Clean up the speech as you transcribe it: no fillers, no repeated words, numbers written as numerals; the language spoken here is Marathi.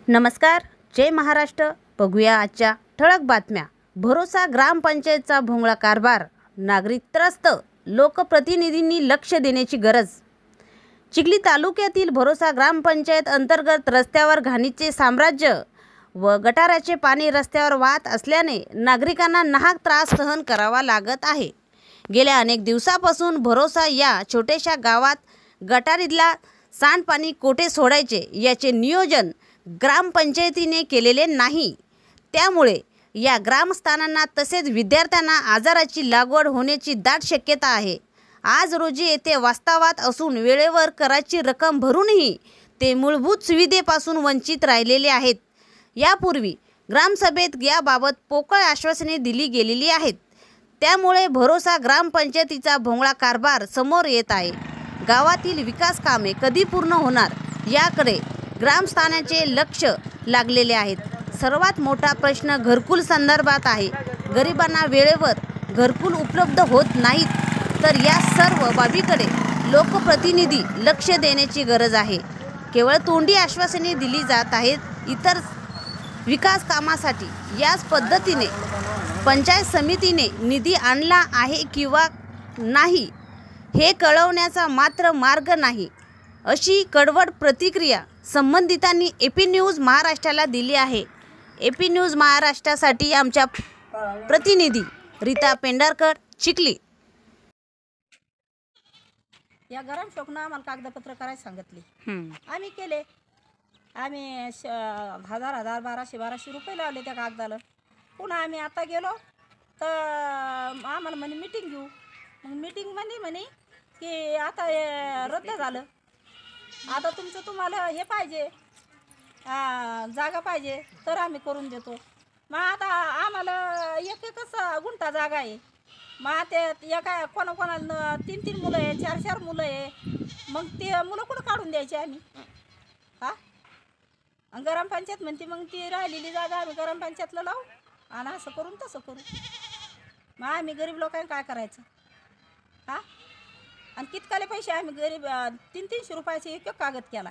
नमस्कार, जय महाराष्ट्र. बघूया आजच्या ठळक बातम्या. भरोसा ग्रामपंचायतचा भोंगळा कारभार, नागरिक त्रस्त, लोकप्रतिनिधींनी लक्ष देण्याची गरज. चिखली तालुक्यातील भरोसा ग्रामपंचायत अंतर्गत रस्त्यावर घाणीचे साम्राज्य व गटाराचे पाणी रस्त्यावर वाहत असल्याने नागरिकांना नाहक त्रास सहन करावा लागत आहे. गेल्या अनेक दिवसापासून भरोसा या छोट्याशा गावात गटारीतला सांडपाणी कोठे सोडायचे याचे नियोजन ग्रामपंचायतीने केलेले नाही. त्यामुळे या ग्रामस्थांना तसेच विद्यार्थ्यांना आजाराची लागवड होण्याची दाट शक्यता आहे. आज रोजी येथे वास्तवात असून वेळेवर कराची रक्कम भरूनही ते मूलभूत सुविधेपासून वंचित राहिलेले आहेत. यापूर्वी ग्रामसभेत याबाबत पोकळ आश्वासने दिली गेलेली आहेत. त्यामुळे भरोसा ग्रामपंचायतीचा भोंगळा कारभार समोर येत आहे. गावातील विकास कामे कधी पूर्ण होणार याकडे ग्रामस्थानाचे लक्ष लागलेले आहेत. सर्वात मोठा प्रश्न घरकुल संदर्भात आहे. गरिबांना वेळेवर घरकुल उपलब्ध होत नाहीत, तर या सर्व बाबीकडे लोकप्रतिनिधी लक्ष देण्याची गरज आहे. केवळ तोंडी आश्वासने दिली जात आहेत. इतर विकास कामासाठी याच पद्धतीने पंचायत समितीने निधी आणला आहे किंवा नाही हे कळवण्याचा मात्र मार्ग नाही, अशी कडवड प्रतिक्रिया संबंधितांनी AP न्यूज महाराष्ट्राला दिली आहे. AP न्यूज महाराष्ट्रासाठी आमच्या प्रतिनिधी रीता पेंढारकर, चिखली. या गरम शोकनं आम्हाला कागदपत्र करायला सांगितले. आम्ही केले. आम्ही 1000 1200 रुपये लावले त्या कागदाला. पुन्हा आम्ही आता गेलो तर आम्हाला म्हणे मीटिंग घेऊ. मग मीटिंगमध्ये म्हणे की आता रद्द झालं. आता तुम्हाला हे पाहिजे, जागा पाहिजे तर आम्ही करून देतो. मग आता आम्हाला एकच गुंठा जागा आहे. मग ते एका कोणाकोणाला 3 मुलं आहे, 4 मुलं आहे. मग ते मुलं कुठं काढून द्यायचे आम्ही? ग्रामपंचायत म्हणते मग ती राहिलेली जागा आम्ही ग्रामपंचायतला लावू आणि असं करून तसं करू. मग आम्ही गरीब लोकांनी काय करायचं? आणि कितकाले पैसे आम्ही गरीब 300 रुपयाचे एक कागद केला.